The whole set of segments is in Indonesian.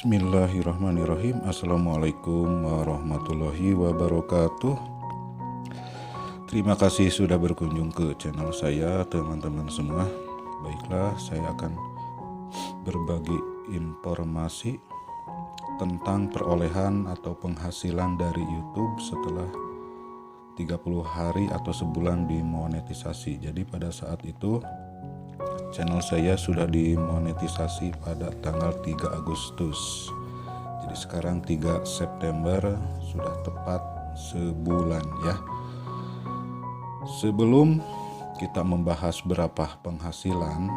Bismillahirrahmanirrahim. Assalamualaikum warahmatullahi wabarakatuh. Terima kasih sudah berkunjung ke channel saya, teman-teman semua. Baiklah, saya akan berbagi informasi tentang perolehan atau penghasilan dari YouTube setelah 30 hari atau sebulan dimonetisasi. Jadi pada saat itu channel saya sudah dimonetisasi pada tanggal 3 Agustus. Jadi sekarang 3 September sudah tepat sebulan ya. Sebelum kita membahas berapa penghasilan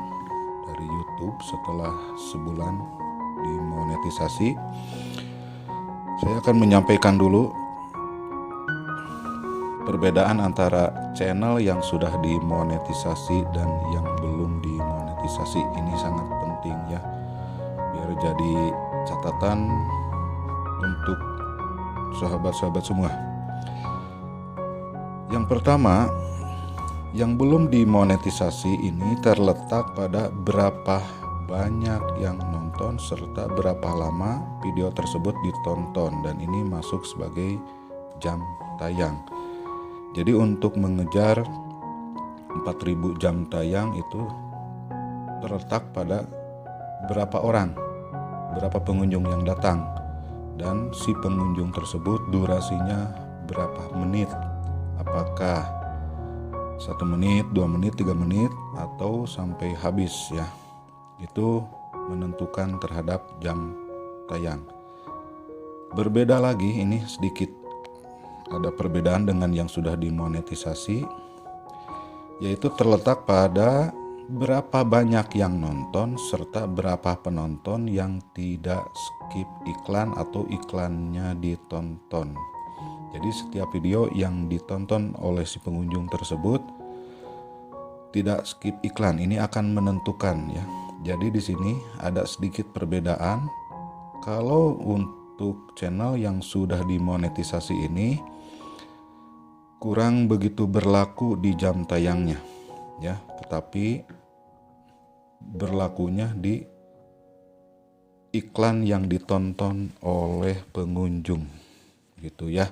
dari YouTube setelah sebulan dimonetisasi, saya akan menyampaikan dulu perbedaan antara channel yang sudah dimonetisasi dan yang belum dimonetisasi. Ini sangat penting ya, biar jadi catatan untuk sahabat-sahabat semua. Yang pertama, yang belum dimonetisasi ini terletak pada berapa banyak yang nonton serta berapa lama video tersebut ditonton, dan ini masuk sebagai jam tayang. Jadi untuk mengejar 4.000 jam tayang itu terletak pada berapa orang, berapa pengunjung yang datang, dan si pengunjung tersebut durasinya berapa menit. Apakah 1 menit, 2 menit, 3 menit, atau sampai habis ya. Itu menentukan terhadap jam tayang. Berbeda lagi, ini sedikit ada perbedaan dengan yang sudah dimonetisasi, yaitu terletak pada berapa banyak yang nonton serta berapa penonton yang tidak skip iklan atau iklannya ditonton. Jadi setiap video yang ditonton oleh si pengunjung tersebut tidak skip iklan, ini akan menentukan ya. Jadi di sini ada sedikit perbedaan. Kalau untuk channel yang sudah dimonetisasi ini kurang begitu berlaku di jam tayangnya ya, tetapi berlakunya di iklan yang ditonton oleh pengunjung gitu ya.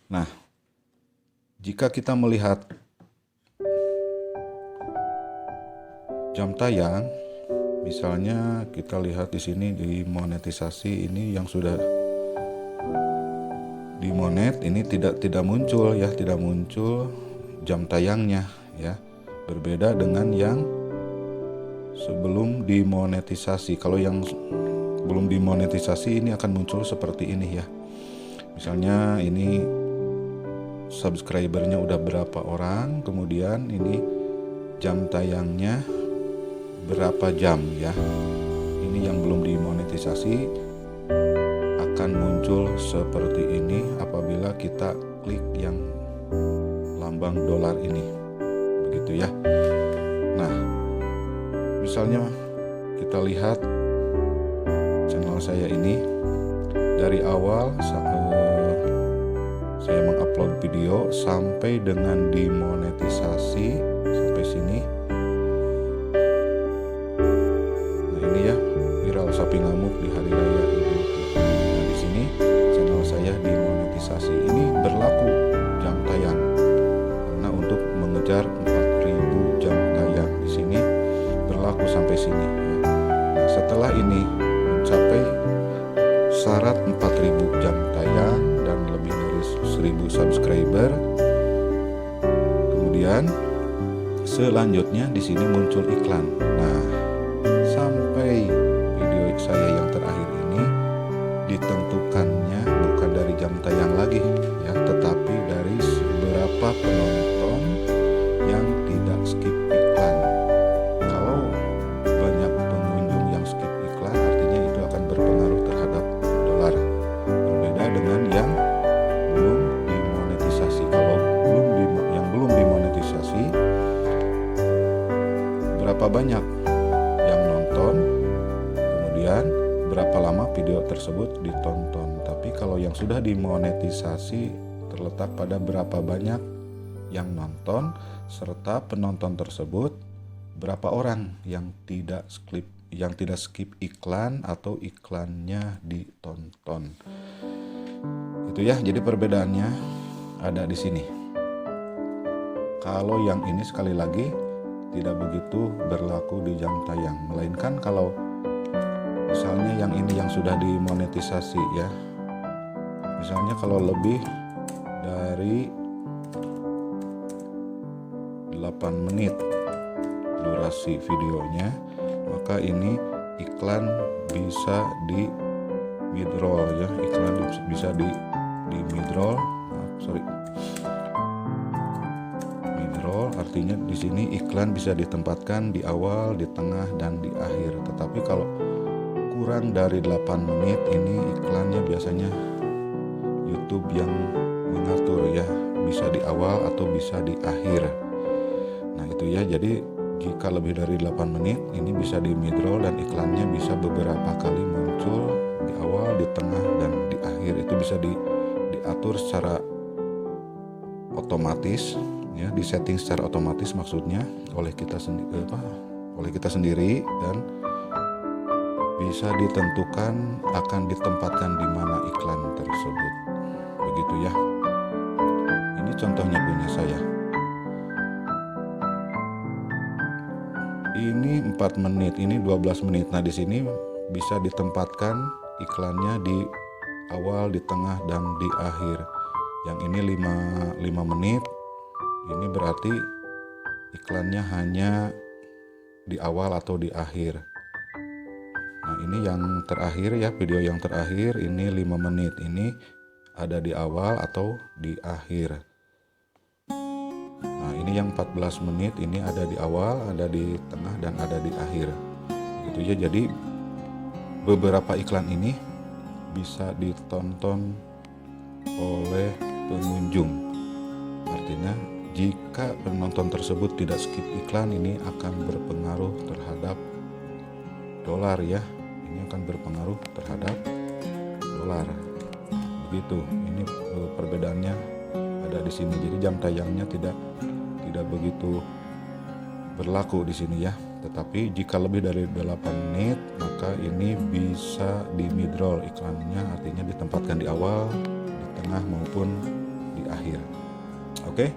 Nah, jika kita melihat jam tayang, misalnya kita lihat di sini di monetisasi ini yang sudah dimonet ini tidak muncul ya, tidak muncul jam tayangnya ya. Berbeda dengan yang sebelum dimonetisasi. Kalau yang belum dimonetisasi ini akan muncul seperti ini ya. Misalnya ini subscribernya udah berapa orang, kemudian ini jam tayangnya berapa jam ya. Ini yang belum dimonetisasi akan muncul seperti ini apabila kita klik yang lambang dolar ini, begitu ya. Nah, misalnya kita lihat channel saya ini dari awal saya mengupload video sampai dengan dimonetisasi sampai sini. Nah ini ya, viral sapi ngamuk di hari raya Idul Fitri. Nah di sini channel saya dimonetisasi. Ini berlaku jam tayang karena untuk mengejar 4.000 jam tayang di sini berlaku sampai sini ya. Nah, setelah ini mencapai syarat 4.000 jam tayang dan lebih dari 1.000 subscriber, kemudian selanjutnya di sini muncul iklan. Nah, sampai video saya yang terakhir ini ditentukannya bukan dari jam tayang lagi ya, tetapi dari seberapa penonton yang tidak skip iklan. Kalau banyak pengunjung yang skip iklan, artinya itu akan berpengaruh terhadap dolar. Berbeda dengan yang belum dimonetisasi. Kalau yang belum dimonetisasi, berapa banyak yang nonton, kemudian berapa lama video tersebut ditonton. Tapi kalau yang sudah dimonetisasi terletak pada berapa banyak yang nonton serta penonton tersebut berapa orang yang tidak skip yang tidak skip iklan atau iklannya ditonton. Itu ya, jadi perbedaannya ada di sini. Kalau yang ini sekali lagi tidak begitu berlaku di jam tayang, melainkan kalau misalnya yang ini yang sudah dimonetisasi ya. Misalnya kalau lebih dari 8 menit durasi videonya, maka ini iklan bisa di midroll ya, iklan bisa di midroll. Midroll artinya di sini iklan bisa ditempatkan di awal, di tengah, dan di akhir. Tetapi kalau kurang dari 8 menit ini iklannya biasanya YouTube yang mengatur ya, bisa di awal atau bisa di akhir. Nah itu ya, jadi jika lebih dari 8 menit ini bisa di midroll dan iklannya bisa beberapa kali muncul di awal, di tengah, dan di akhir. Itu bisa diatur secara otomatis ya, disetting secara otomatis maksudnya oleh kita sendiri dan bisa ditentukan akan ditempatkan di mana iklan tersebut. Begitu ya. Ini contohnya punya saya. Ini 4 menit, ini 12 menit. Nah, di sini bisa ditempatkan iklannya di awal, di tengah, dan di akhir. Yang ini 5 menit. Ini berarti iklannya hanya di awal atau di akhir. Nah, ini yang terakhir ya, video yang terakhir ini 5 menit. Ini ada di awal atau di akhir. Nah, ini yang 14 menit ini ada di awal, ada di tengah, dan ada di akhir. Gitu ya. Jadi beberapa iklan ini bisa ditonton oleh pengunjung. Artinya jika penonton tersebut tidak skip iklan, ini akan berpengaruh terhadap dolar ya. Ini akan berpengaruh terhadap dolar. Begitu. Ini perbedaannya ada di sini. Jadi jam tayangnya tidak begitu berlaku di sini ya. Tetapi jika lebih dari 8 menit, maka ini bisa di midroll iklannya, artinya ditempatkan di awal, di tengah, maupun di akhir. Oke,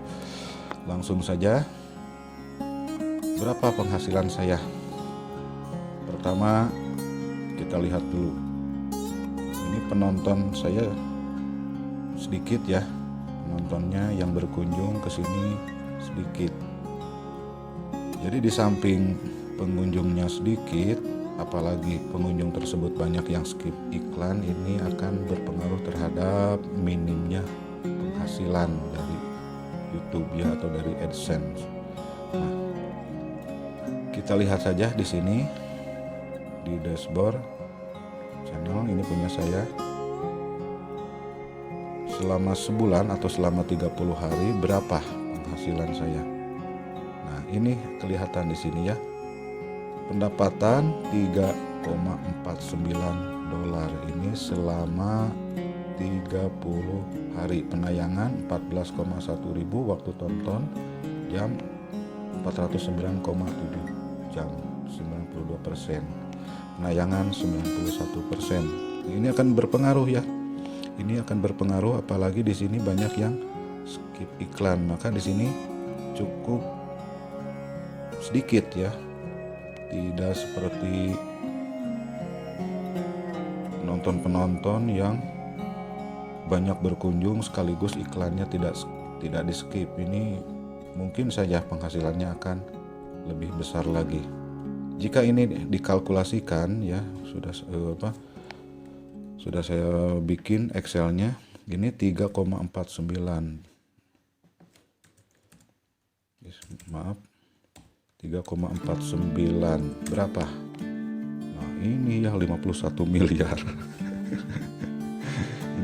langsung saja. Berapa penghasilan saya? Pertama, kita lihat dulu. Ini penonton saya sedikit ya. Penontonnya yang berkunjung ke sini sedikit. Jadi di samping pengunjungnya sedikit, apalagi pengunjung tersebut banyak yang skip iklan, ini akan berpengaruh terhadap minimnya penghasilan dari YouTube ya, atau dari AdSense. Nah, kita lihat saja di sini di dashboard channel ini punya saya. Selama sebulan atau selama 30 hari berapa penghasilan saya. Nah, ini kelihatan di sini ya. Pendapatan $3,49 ini selama 30 hari. Penayangan 14,1 ribu, waktu tonton jam 409,7 jam, 92%. Penayangan 91%. Ini akan berpengaruh ya. Ini akan berpengaruh, apalagi di sini banyak yang skip iklan, maka di sini cukup sedikit ya. Tidak seperti penonton-penonton yang banyak berkunjung sekaligus iklannya tidak di skip. Ini mungkin saja penghasilannya akan lebih besar lagi. Jika ini dikalkulasikan ya, sudah saya bikin Excelnya. Ini 3,49. Maaf, 3,49 berapa? Nah, ini yang 51 miliar.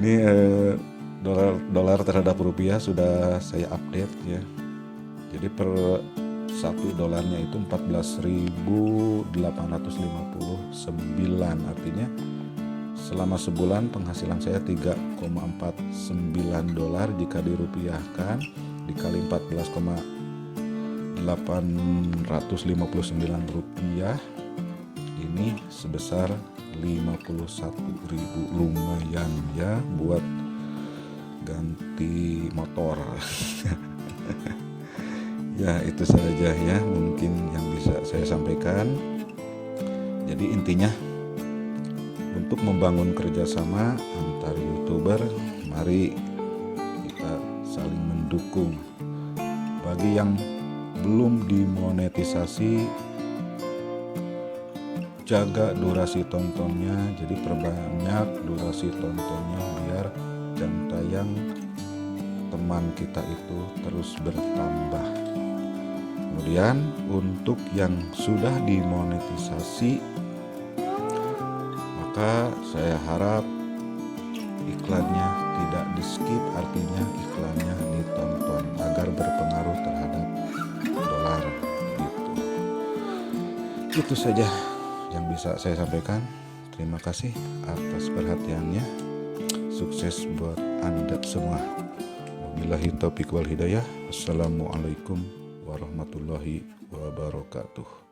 Ini dolar terhadap rupiah sudah saya update ya. Jadi per $1 itu 14.859. Artinya selama sebulan penghasilan saya $3,49. Jika dirupiahkan dikali 14,859 rupiah, ini sebesar 51.000. Lumayan ya buat ganti motor. Ya itu saja ya mungkin yang bisa saya sampaikan. Jadi intinya untuk membangun kerjasama antar YouTuber, mari kita saling mendukung. Bagi yang belum dimonetisasi, jaga durasi tontonnya, jadi perbanyak durasi tontonnya biar jam tayang teman kita itu terus bertambah. Kemudian untuk yang sudah dimonetisasi, maka saya harap iklannya tidak di skip, artinya iklannya ditonton agar berpengaruh terhadap dolar gitu. Itu saja yang bisa saya sampaikan. Terima kasih atas perhatiannya. Sukses buat Anda semua. Wabillahi taufiq wal hidayah. Wassalamualaikum warahmatullahi wabarakatuh.